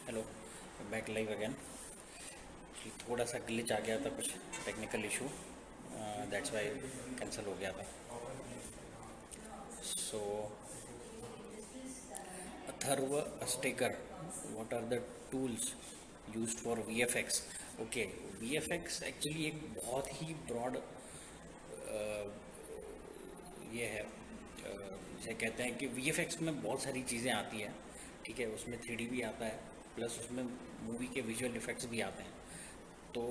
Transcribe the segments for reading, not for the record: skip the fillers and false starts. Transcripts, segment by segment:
Hello, back live again. थोड़ा सा glitch आ गया था, कुछ technical issue, that's why cancel हो गया था। So Atharva Astekar, what are the tools used for V F X? Okay, V F X actually एक बहुत ही ब्रॉड ये है, जिसे कहते हैं कि वी एफ एक्स में बहुत सारी चीज़ें आती हैं। ठीक है, उसमें थ्री डी भी आता है, प्लस उसमें मूवी के विजुअल इफेक्ट्स भी आते हैं। तो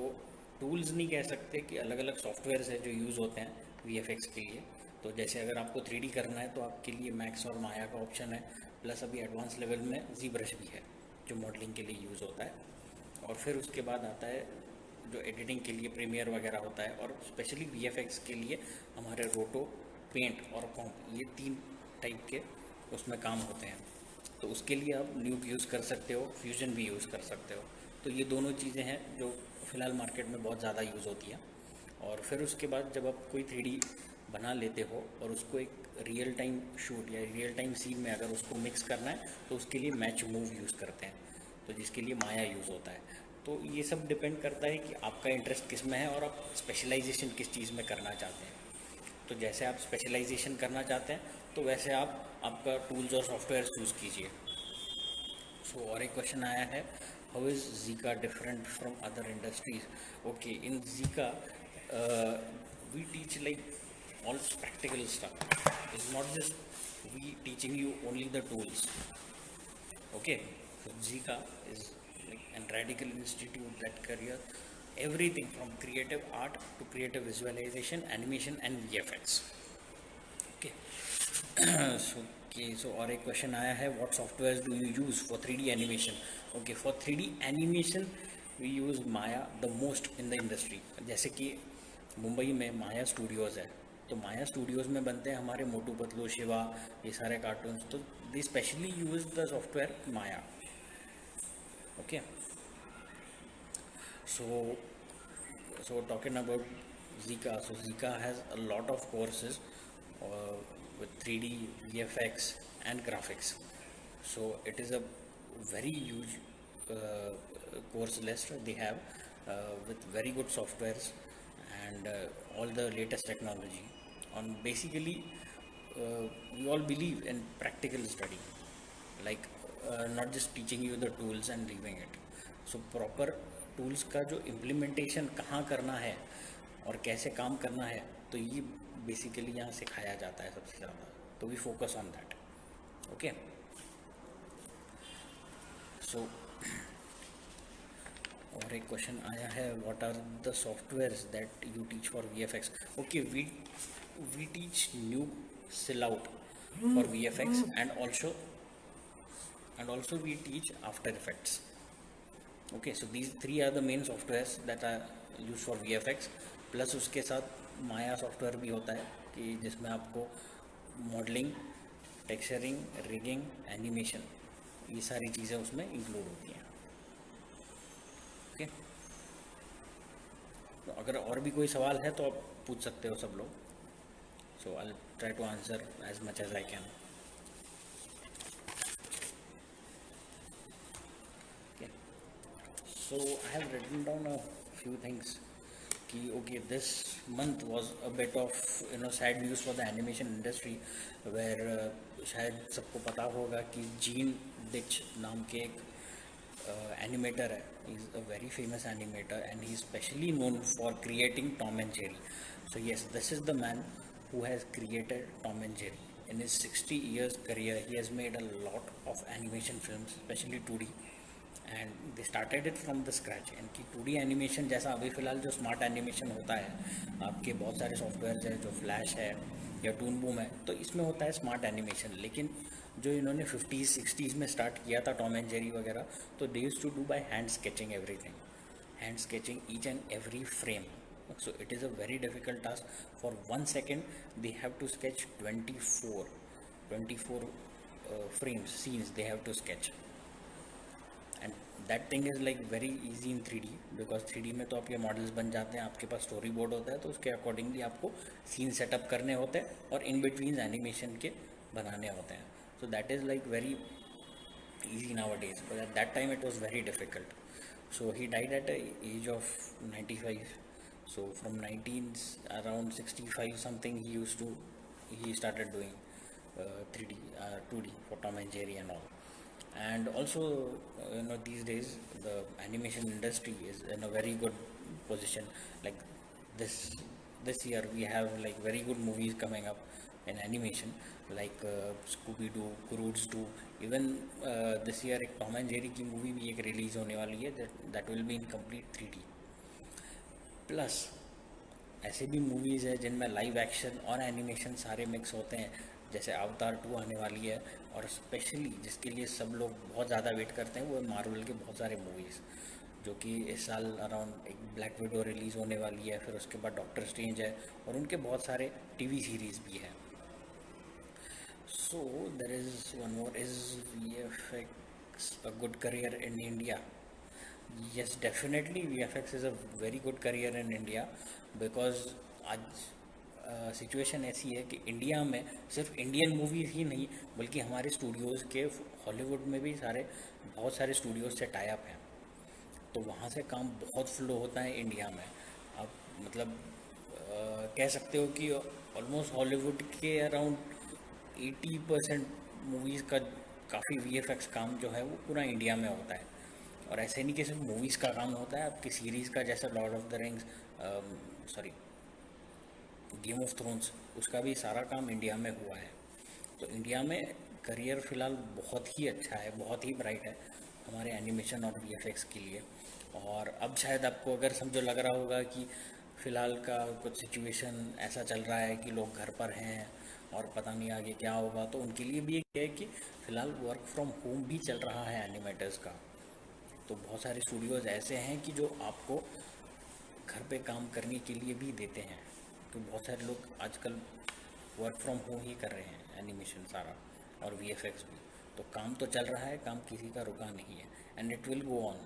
टूल्स नहीं कह सकते कि अलग अलग सॉफ्टवेयर्स है जो यूज़ होते हैं वीएफएक्स के लिए। तो जैसे अगर आपको थ्री डी करना है तो आपके लिए मैक्स और माया का ऑप्शन है, प्लस अभी एडवांस लेवल में जी ब्रश भी है जो मॉडलिंग के लिए यूज़ होता है। और फिर उसके बाद आता है जो एडिटिंग के लिए प्रीमियर वगैरह होता है, और स्पेशली वीएफएक्स के लिए हमारे रोटो, पेंट और कॉम्प, ये तीन टाइप के उसमें काम होते हैं। तो उसके लिए आप न्यूक यूज़ कर सकते हो, फ्यूजन भी यूज़ कर सकते हो। तो ये दोनों चीज़ें हैं जो फ़िलहाल मार्केट में बहुत ज़्यादा यूज़ होती हैं। और फिर उसके बाद जब आप कोई थ्री बना लेते हो और उसको एक रियल टाइम शूट या रियल टाइम सीन में अगर उसको मिक्स करना है तो उसके लिए मैच मूव यूज़ करते हैं, तो जिसके लिए माया यूज़ होता है। तो ये सब डिपेंड करता है कि आपका इंटरेस्ट किस में है और आप स्पेशलाइजेशन किस चीज़ में करना चाहते हैं। तो जैसे आप स्पेशलाइजेशन करना चाहते हैं तो वैसे आप आपका टूल्स और सॉफ्टवेयर चूज़ कीजिए। सो और एक क्वेश्चन आया है, हाउ इज़ जीका different from other industries? Okay, in जीका we teach like all practical stuff. It's not just we teaching you only the tools. Okay, so Zika is like a radical institute that career everything from creative art to creative visualization, animation and VFX. Okay, so और एक question आया है, what software do you use for 3D animation? Okay, for 3D animation we use Maya the most in the industry. जैसे कि मुंबई में माया Studios है, तो माया Studios में बनते हैं हमारे मोटू पतलू, शिवा, ये सारे कार्टून्स। तो they specially use the software Maya. Okay, so talking about Zika, so Zika has a lot of courses with 3D, VFX, and graphics. So it is a very huge course list they have, with very good softwares and all the latest technology. On basically, we all believe in practical study, like not just teaching you the tools and leaving it. So proper tools का जो implementation कहाँ करना है और कैसे काम करना है, तो ये बेसिकली यहाँ सिखाया जाता है सबसे ज़्यादा। तो we focus on that. Okay, so और एक क्वेश्चन आया है, what are the softwares that you teach for V F X? Okay, we teach Nuke Silhouette for V F X and also we teach after effects. Okay, so these three are the main softwares that are use for V F X. Plus उसके साथ माया software भी होता है कि जिसमें आपको modelling, texturing, rigging, animation, ये सारी चीज़ें उसमें इंक्लूड होती हैं। ओके, तो अगर और भी कोई सवाल है तो आप पूछ सकते हो सब लोग। So I try to answer as much as I can. Okay, so I have written down a few things कि okay, this month was a bit of sad news for the animation industry where शायद सबको पता होगा कि gene ditch नाम के एक animator है, is a very famous animator and he is specially known for creating Tom and Jerry. So yes, this is the man who has created Tom and Jerry. In his 60 years career, he has made a lot of animation films, especially 2D, and they started it from the scratch. इनकी 2D animation जैसा अभी फ़िलहाल जो smart animation होता है, आपके बहुत सारे सॉफ्टवेयर हैं जो फ्लैश है या टून बूम है, तो इसमें होता है स्मार्ट एनिमेशन. लेकिन जो इन्होंने 50s 60s में स्टार्ट किया था टॉम एंड जेरी वगैरह, तो they used to do by hand sketching everything, hand sketching each and every frame. So it is a very difficult task. For 1 second they have to sketch 24 frames, scenes they have to sketch, and that thing is like very easy in 3D, because 3D में तो आपके models बन जाते हैं, आपके पास story board होता है, तो उसके अकॉर्डिंगली आपको सीन सेटअप करने होते हैं और इन बिटवीन एनिमेशन के बनाने होते हैं. So that is like very easy nowadays, but at that time it was very difficult. So he died at the age of 95. So from 19 around 65 something he started doing 3D 2D for Tom and Jerry and all. And also these days the animation industry is in a very good position. Like this this year we have like very good movies coming up in animation, like Scooby Doo, Croods 2. Even this year एक Tom and Jerry की movie भी एक release होने वाली है, that will be in complete 3D. Plus ऐसे भी movies है जिनमें लाइव एक्शन और एनिमेशन सारे मिक्स होते हैं, जैसे अवतार 2 आने वाली है। और स्पेशली जिसके लिए सब लोग बहुत ज़्यादा वेट करते हैं वो है मार्वल के बहुत सारे मूवीज़, जो कि इस साल अराउंड एक ब्लैक विडो रिलीज़ होने वाली है, फिर उसके बाद डॉक्टर स्ट्रेंज है, और उनके बहुत सारे टीवी सीरीज़ भी हैं। So there is one more, is VFX a good career in India? Yes, definitely VFX is a very good career in India, because आज सिचुएशन ऐसी है कि इंडिया में सिर्फ इंडियन मूवीज़ ही नहीं बल्कि हमारे स्टूडियोज़ के हॉलीवुड में भी बहुत सारे स्टूडियोज़ से टाई अप हैं। तो वहाँ से काम बहुत फ्लो होता है इंडिया में। आप मतलब कह सकते हो कि ऑलमोस्ट हॉलीवुड के अराउंड 80% मूवीज़ का काफ़ी VFX काम जो है वो पूरा इंडिया में होता है। और ऐसे नहीं कि सिर्फ मूवीज़ का काम होता है, आपकी सीरीज़ का जैसे Lord of the rings, sorry game of thrones, उसका भी सारा काम इंडिया में हुआ है। तो इंडिया में करियर फ़िलहाल बहुत ही अच्छा है, बहुत ही ब्राइट है हमारे एनिमेशन और VFX के लिए। और अब शायद आपको अगर समझो लग रहा होगा कि फ़िलहाल का कुछ सिचुएशन ऐसा चल रहा है कि लोग घर पर हैं और पता नहीं आगे क्या होगा, तो उनके लिए भी एक है कि फ़िलहाल वर्क फ्रॉम होम भी चल रहा है एनिमेटर्स का। तो बहुत सारे स्टूडियोज़ ऐसे हैं कि जो आपको घर पे काम करने के लिए भी देते हैं। तो बहुत सारे लोग आजकल वर्क फ्रॉम होम ही कर रहे हैं, एनिमेशन सारा और VFX भी। तो काम तो चल रहा है, काम किसी का रुका नहीं है, and it will go on.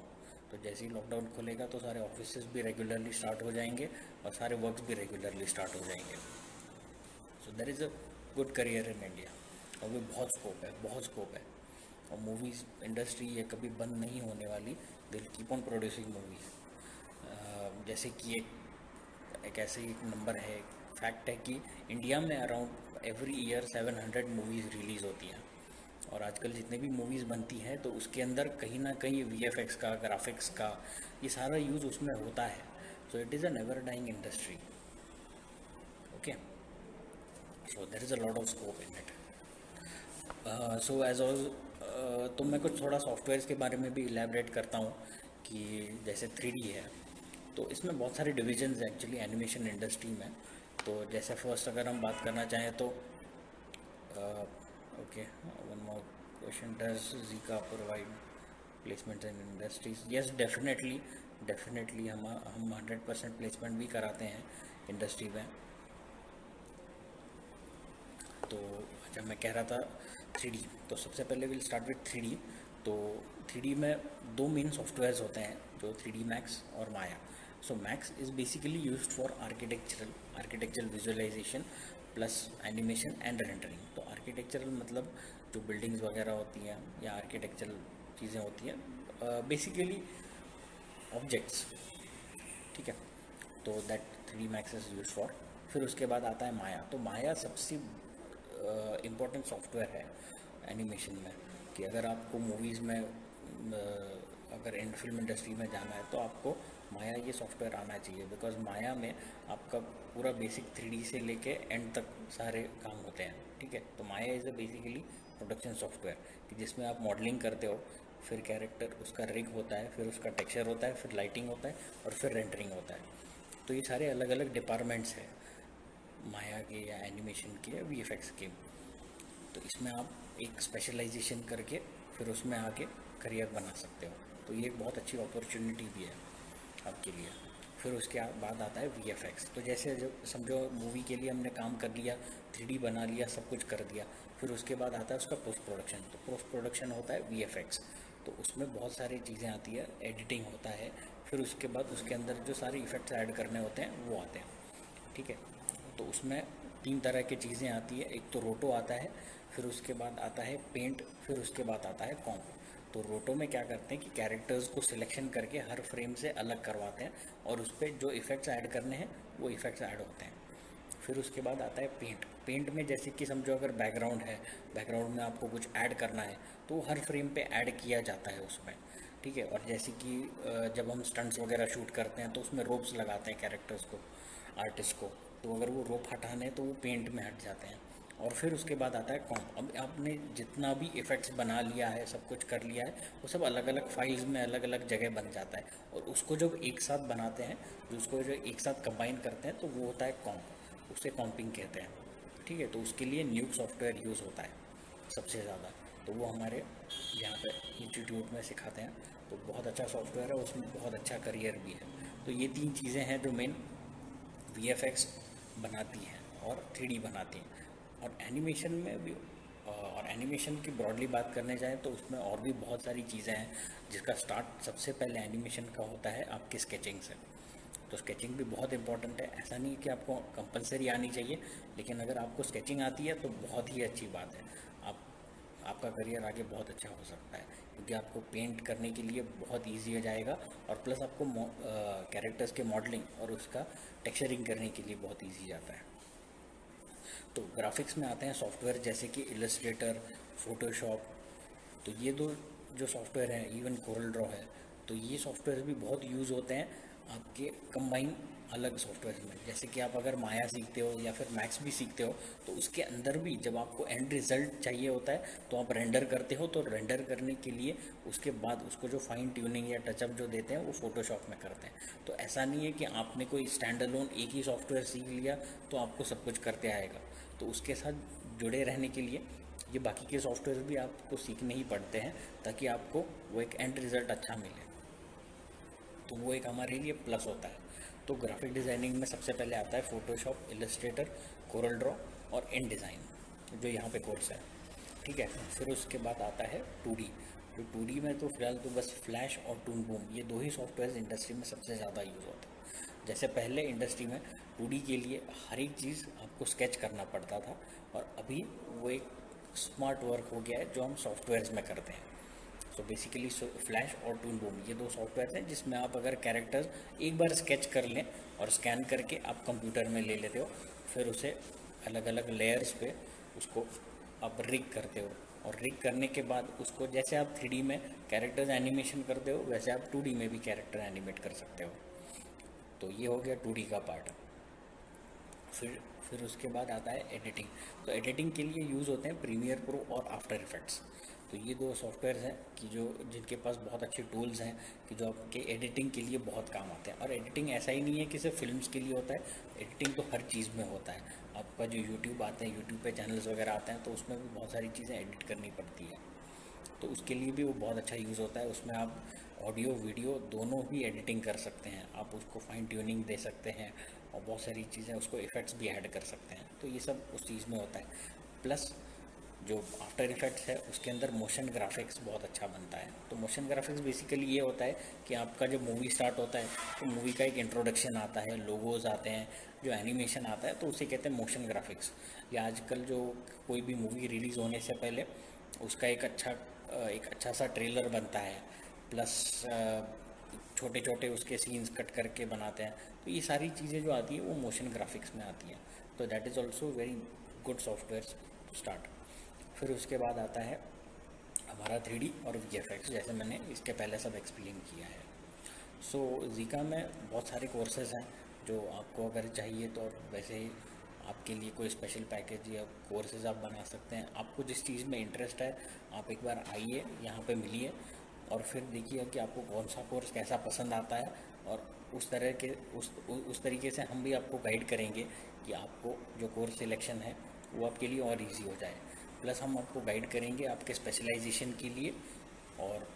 तो जैसे ही लॉकडाउन खुलेगा तो सारे ऑफिसेज भी रेगुलरली स्टार्ट हो जाएंगे और सारे वर्क्स भी रेगुलरली स्टार्ट हो जाएंगे। So there is a good career in India, और भी बहुत स्कोप है, बहुत स्कोप है। और मूवीज़ इंडस्ट्री ये कभी बंद नहीं होने वाली, they will keep on producing movies. जैसे कि एक ऐसे ही एक नंबर है, फैक्ट है कि इंडिया में around every year 700 movies release होती हैं। और आजकल जितने भी मूवीज़ बनती हैं तो उसके अंदर कहीं ना कहीं VFX का, ग्राफिक्स का, ये सारा यूज़ उसमें होता है। So it is a never dying industry. Okay, so there is a lot of scope in it. So as all, तो मैं कुछ थोड़ा सॉफ्टवेयर्स के बारे में भी इलेबरेट करता हूँ कि जैसे 3D है, तो इसमें बहुत सारे डिविजन्स हैं एक्चुअली एनिमेशन इंडस्ट्री में। तो जैसे फर्स्ट अगर हम बात करना चाहें तो okay, one more question, does Zika provide placement in industries? Yes, definitely, definitely हम 100% प्लेसमेंट भी कराते हैं इंडस्ट्री में। तो अच्छा, मैं कह रहा था 3D, तो सबसे पहले विल स्टार्ट विथ 3D। तो 3D में दो मेन सॉफ्टवेयर्स होते हैं, जो 3D मैक्स और माया। So Max is basically used for architectural visualization plus animation and rendering. तो आर्किटेक्चरल मतलब जो बिल्डिंग्स वगैरह होती हैं या आर्किटेक्चरल चीज़ें होती हैं, बेसिकली ऑब्जेक्ट्स, ठीक है। तो that 3D max is use for. फिर उसके बाद आता है माया। तो माया सबसे इम्पोर्टेंट सॉफ्टवेयर है एनिमेशन में, कि अगर आपको मूवीज़ में अगर इन फिल्म इंडस्ट्री में जाना है तो आपको माया ये सॉफ्टवेयर आना चाहिए, बिकॉज माया में आपका पूरा बेसिक 3D से लेके एंड तक सारे काम होते हैं, ठीक है। तो Maya is a basically production software, कि जिसमें आप मॉडलिंग करते हो, फिर कैरेक्टर उसका रिग होता है, फिर उसका टेक्सचर होता है, फिर लाइटिंग होता है, और फिर रेंडरिंग होता है। तो ये सारे अलग अलग डिपार्टमेंट्स हैं माया के या एनिमेशन के या VFX के। तो इसमें आप एक स्पेशलाइजेशन करके फिर उसमें आके करियर बना सकते हो। तो ये एक बहुत अच्छी अपॉर्चुनिटी भी है आपके लिए। फिर उसके बाद आता है VFX। तो जैसे जब समझो मूवी के लिए हमने काम कर लिया, 3D बना लिया, सब कुछ कर दिया, फिर उसके बाद आता है उसका पोस्ट प्रोडक्शन। तो पोस्ट प्रोडक्शन होता है VFX। तो उसमें बहुत सारी चीज़ें आती है, एडिटिंग होता है, फिर उसके बाद उसके अंदर जो सारे इफ़ेक्ट्स ऐड करने होते हैं वो आते हैं, ठीक है। तो उसमें 3 तरह की चीज़ें आती है। एक तो रोटो आता है, फिर उसके बाद आता है पेंट, फिर उसके बाद आता है कॉम्प। तो रोटो में क्या करते हैं कि कैरेक्टर्स को सिलेक्शन करके हर फ्रेम से अलग करवाते हैं और उस पर जो इफ़ेक्ट्स ऐड करने हैं वो इफ़ेक्ट्स ऐड होते हैं। फिर उसके बाद आता है पेंट। पेंट में जैसे कि समझो अगर बैकग्राउंड है, बैकग्राउंड में आपको कुछ ऐड करना है तो हर फ्रेम पे ऐड किया जाता है उसमें, ठीक है। और जैसे कि जब हम स्टंट्स वगैरह शूट करते हैं तो उसमें रोप्स लगाते हैं कैरेक्टर्स को, आर्टिस्ट को, तो अगर वो रोप हटाने तो वो पेंट में हट जाते हैं। और फिर उसके बाद आता है कॉम्प। अब आपने जितना भी इफ़ेक्ट्स बना लिया है, सब कुछ कर लिया है, वो सब अलग अलग फाइल्स में अलग अलग जगह बन जाता है और उसको जब एक साथ बनाते हैं, जो उसको जो एक साथ कंबाइन करते हैं तो वो होता है कॉम्प, उसे कॉम्पिंग कहते हैं, ठीक है। तो उसके लिए न्यूक सॉफ्टवेयर यूज़ होता है सबसे ज़्यादा, तो वो हमारे यहाँ पे इंस्टीट्यूट में सिखाते हैं। तो बहुत अच्छा सॉफ्टवेयर है, उसमें बहुत अच्छा करियर भी है। तो ये 3 चीज़ें हैं जो मेन वीएफएक्स बनाती हैं और 3D बनाती हैं। और एनिमेशन में भी, और एनिमेशन की ब्रॉडली बात करने जाएँ तो उसमें और भी बहुत सारी चीज़ें हैं, जिसका स्टार्ट सबसे पहले एनिमेशन का होता है आपकी स्केचिंग से। तो स्केचिंग भी बहुत इंपॉर्टेंट है, ऐसा नहीं कि आपको कंपलसरी आनी चाहिए, लेकिन अगर आपको स्केचिंग आती है तो बहुत ही अच्छी बात है। आप आपका करियर आगे बहुत अच्छा हो सकता है, क्योंकि आपको पेंट करने के लिए बहुत इजी हो जाएगा और प्लस आपको कैरेक्टर्स के मॉडलिंग और उसका टेक्सचरिंग करने के लिए बहुत इजी जाता है। तो ग्राफिक्स में आते हैं सॉफ्टवेयर जैसे कि इलस्ट्रेटर, फोटोशॉप। तो ये दो जो सॉफ्टवेयर हैं, इवन कोरल ड्रॉ है, तो ये सॉफ्टवेयर भी बहुत यूज़ होते हैं आपके कंबाइन अलग सॉफ्टवेयर में। जैसे कि आप अगर माया सीखते हो या फिर मैक्स भी सीखते हो तो उसके अंदर भी जब आपको एंड रिज़ल्ट चाहिए होता है तो आप रेंडर करते हो, तो रेंडर करने के लिए उसके बाद उसको जो फाइन ट्यूनिंग या टचअप जो देते हैं वो फोटोशॉप में करते हैं। तो ऐसा नहीं है कि आपने कोई स्टैंड अलोन एक ही सॉफ्टवेयर सीख लिया तो आपको सब कुछ करते आएगा। तो उसके साथ जुड़े रहने के लिए ये बाकी के सॉफ्टवेयर भी आपको सीखने ही पड़ते हैं, ताकि आपको वो एक एंड रिज़ल्ट अच्छा मिले। तो वो एक हमारे लिए प्लस होता है। तो ग्राफिक डिज़ाइनिंग में सबसे पहले आता है फोटोशॉप, इलस्ट्रेटर, कोरल ड्रॉ और इन डिज़ाइन, जो यहाँ पे कोर्स है, ठीक है। फिर उसके बाद आता है 2D। तो 2D में तो फिलहाल तो बस फ्लैश और टून बूम, ये दो ही सॉफ्टवेयर इंडस्ट्री में सबसे ज़्यादा यूज़ होते हैं। जैसे पहले इंडस्ट्री में 2D के लिए हर एक चीज़ आपको स्केच करना पड़ता था, और अभी वो एक स्मार्ट वर्क हो गया है जो हम सॉफ्टवेयर्स में करते हैं। सो बेसिकली फ्लैश और टून बूम ये दो सॉफ्टवेयर हैं जिसमें आप अगर कैरेक्टर्स एक बार स्केच कर लें और स्कैन करके आप कंप्यूटर में ले लेते हो, फिर उसे अलग अलग लेयर्स पे उसको आप रिग करते हो, और रिग करने के बाद उसको जैसे आप 3D में कैरेक्टर्स एनिमेशन करते हो वैसे आप 2D में भी कैरेक्टर एनिमेट कर सकते हो। तो ये हो गया 2D का पार्ट। फिर उसके बाद आता है एडिटिंग। तो एडिटिंग के लिए यूज़ होते हैं प्रीमियर प्रो और आफ्टर इफेक्ट्स। तो ये दो सॉफ्टवेयर हैं कि जो जिनके पास बहुत अच्छे टूल्स हैं कि जो आपके एडिटिंग के लिए बहुत काम आते हैं। और एडिटिंग ऐसा ही नहीं है कि सिर्फ फिल्म्स के लिए होता है, एडिटिंग तो हर चीज़ में होता है। आपका जो यूट्यूब आते हैं, यूट्यूब पे चैनल्स वगैरह आते हैं, तो उसमें भी बहुत सारी चीज़ें एडिट करनी पड़ती है, तो उसके लिए भी वो बहुत अच्छा यूज़ होता है। उसमें आप ऑडियो वीडियो दोनों ही एडिटिंग कर सकते हैं, आप उसको फाइन ट्यूनिंग दे सकते हैं और बहुत सारी चीज़ें, उसको इफ़ेक्ट्स भी ऐड कर सकते हैं। तो ये सब उस चीज़ में होता है। प्लस जो आफ्टर इफेक्ट्स है उसके अंदर मोशन ग्राफिक्स बहुत अच्छा बनता है। तो मोशन ग्राफिक्स बेसिकली ये होता है कि आपका जब मूवी स्टार्ट होता है तो मूवी का एक इंट्रोडक्शन आता है, लोगोज आते हैं, जो एनिमेशन आता है, तो उसे कहते हैं मोशन ग्राफिक्स। या आजकल जो कोई भी मूवी रिलीज़ होने से पहले उसका एक अच्छा सा ट्रेलर बनता है, प्लस छोटे छोटे उसके सीन्स कट करके बनाते हैं। तो ये सारी चीज़ें जो आती है वो मोशन ग्राफिक्स में आती हैं। तो that is also very good software to start. फिर उसके बाद आता है हमारा 3D और VFX, जैसे मैंने इसके पहले सब एक्सप्लेन किया है। सो ज़ीका में बहुत सारे कोर्सेज़ हैं जो आपको अगर चाहिए तो वैसे ही आपके लिए कोई स्पेशल पैकेज या कोर्सेज़ आप बना सकते हैं। आपको जिस चीज़ में इंटरेस्ट है आप एक बार आइए, यहाँ पे मिलिए और फिर देखिए कि आपको कौन सा कोर्स कैसा पसंद आता है, और उस तरह के उस तरीके से हम भी आपको गाइड करेंगे कि आपको जो कोर्स सिलेक्शन है वो आपके लिए और इजी हो जाए। प्लस हम आपको गाइड करेंगे आपके स्पेशलाइजेशन के लिए। और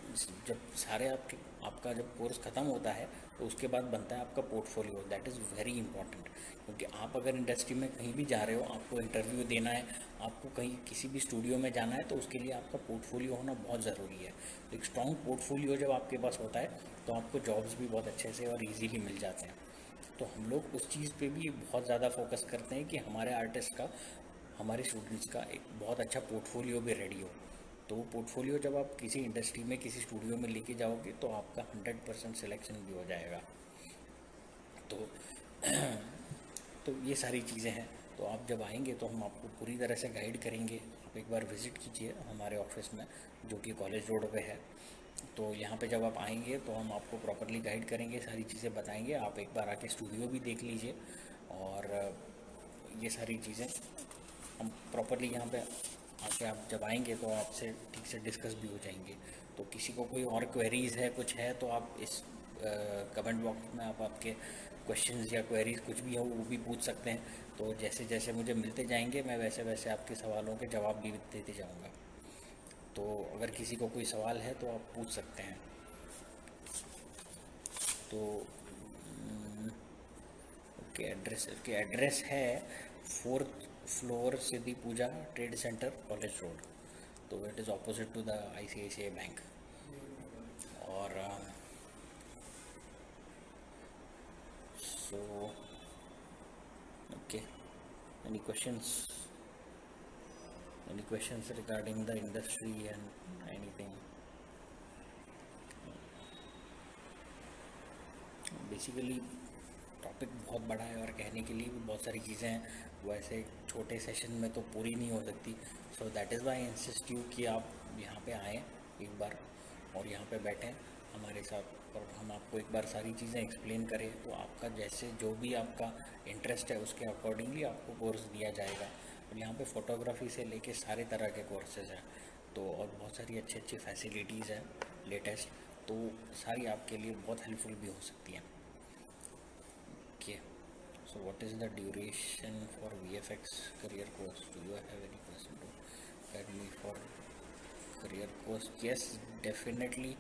जब सारे आपका जब कोर्स ख़त्म होता है तो उसके बाद बनता है आपका portfolio. That is very important, क्योंकि आप अगर इंडस्ट्री में कहीं भी जा रहे हो, आपको इंटरव्यू देना है, आपको कहीं किसी भी स्टूडियो में जाना है, तो उसके लिए आपका पोर्टफोलियो होना बहुत ज़रूरी है। एक स्ट्रॉन्ग पोर्टफोलियो जब आपके पास होता है तो आपको जॉब्स भी बहुत अच्छे से और ईजीली मिल जाते हैं। तो हम लोग उस चीज़ पे भी बहुत ज़्यादा फोकस करते हैं कि हमारे आर्टिस्ट का, हमारे स्टूडेंट्स का एक बहुत अच्छा पोर्टफोलियो भी रेडी हो। तो पोर्टफोलियो जब आप किसी इंडस्ट्री में किसी स्टूडियो में लेके जाओगे तो आपका 100% सिलेक्शन भी हो जाएगा। तो तो ये सारी चीज़ें हैं। तो आप जब आएंगे तो हम आपको पूरी तरह से गाइड करेंगे। आप एक बार विज़िट कीजिए हमारे ऑफिस में, जो कि कॉलेज रोड पे है। तो यहाँ पे जब आप आएंगे तो हम आपको प्रॉपरली गाइड करेंगे, सारी चीज़ें बताएंगे। आप एक बार आके स्टूडियो भी देख लीजिए, और ये सारी चीज़ें हम प्रॉपरली यहाँ पे आके आप जब आएंगे तो आपसे ठीक से डिस्कस भी हो जाएंगे। तो किसी को कोई और क्वेरीज़ है, कुछ है, तो आप इस कमेंट बॉक्स में आप आपके क्वेश्चंस या क्वेरीज़ कुछ भी हो वो भी पूछ सकते हैं। तो जैसे जैसे मुझे मिलते जाएंगे मैं वैसे वैसे आपके सवालों के जवाब भी देते जाऊंगा। तो अगर किसी को कोई सवाल है तो आप पूछ सकते हैं। तो ओके, एड्रेस है 4th floor Siddhi Pooja trade centre, college road. तो it is opposite to the ICICI bank. और so okay, any questions, regarding the industry and anything? Basically topic बहुत बड़ा है और कहने के लिए भी बहुत सारी चीज़ें हैं, वो ऐसे छोटे सेशन में तो पूरी नहीं हो सकती। So that is why insist you कि आप यहाँ पे आएँ एक बार और यहाँ पे बैठें हमारे साथ, और हम आपको एक बार सारी चीज़ें एक्सप्लेन करें। तो आपका जैसे जो भी आपका इंटरेस्ट है उसके अकॉर्डिंगली आपको कोर्स दिया जाएगा। और यहाँ पे फ़ोटोग्राफी से लेके सारे तरह के कोर्सेज हैं। तो और बहुत सारी अच्छी अच्छी फैसिलिटीज़ हैं लेटेस्ट, तो सारी आपके लिए बहुत हेल्पफुल भी हो सकती हैं। Okay. So what is the duration for VFX career course? Do you have any question to guide me for career course? Yes, definitely,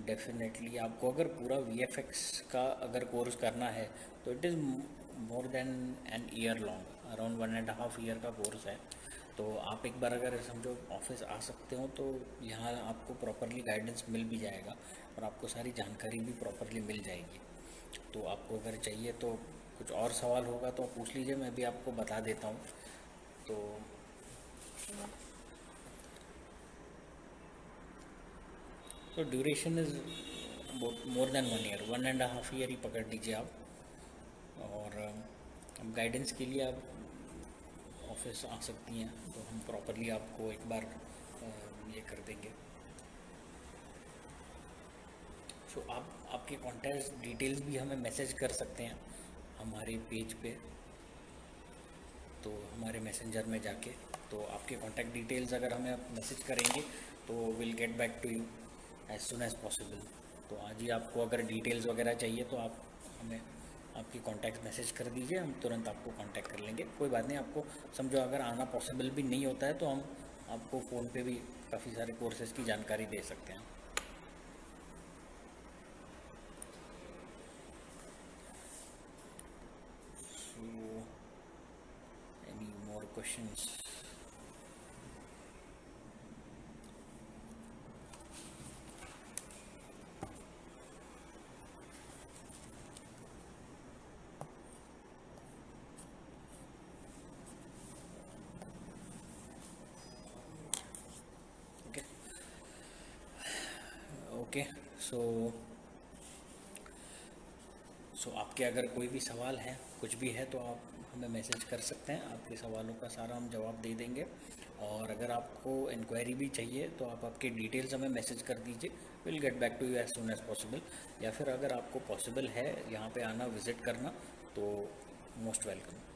definitely. आपको अगर पूरा VFX का अगर कोर्स करना है तो it is more than an year long, around 1.5 year का course है। तो आप एक बार अगर समझो ऑफिस आ सकते हो तो यहाँ आपको प्रॉपरली गाइडेंस मिल भी जाएगा और आपको सारी जानकारी भी प्रॉपरली मिल जाएगी। तो आपको अगर चाहिए तो कुछ और सवाल होगा तो आप पूछ लीजिए, मैं भी आपको बता देता हूँ। तो duration is more than 1 year, 1.5 year ही पकड़ लीजिए आप। और अब गाइडेंस के लिए आप ऑफिस आ सकती हैं तो हम प्रॉपरली आपको एक बार ये कर देंगे। सो आप आपके कॉन्टैक्ट डिटेल्स भी हमें मैसेज कर सकते हैं हमारे पेज पे, तो हमारे मैसेंजर में जाके। तो आपके कॉन्टैक्ट डिटेल्स अगर हमें आप मैसेज करेंगे तो will get back to you as soon as possible. तो आज ही आपको अगर डिटेल्स वगैरह चाहिए तो आप हमें आपकी कॉन्टैक्ट मैसेज कर दीजिए, हम तुरंत आपको कॉन्टैक्ट कर लेंगे। कोई बात नहीं, आपको समझो अगर आना पॉसिबल भी नहीं होता है तो हम आपको फ़ोन पे भी काफ़ी सारे कोर्सेज़ की जानकारी दे सकते हैं। So any more questions? Okay okay. So आपके अगर कोई भी सवाल है, कुछ भी है, तो आप हमें मैसेज कर सकते हैं, आपके सवालों का सारा हम जवाब दे देंगे। और अगर आपको इंक्वायरी भी चाहिए तो आप आपके डिटेल्स हमें मैसेज कर दीजिए, will get back to you as soon as possible. या फिर अगर आपको पॉसिबल है यहाँ पे आना, विज़िट करना, तो मोस्ट वेलकम।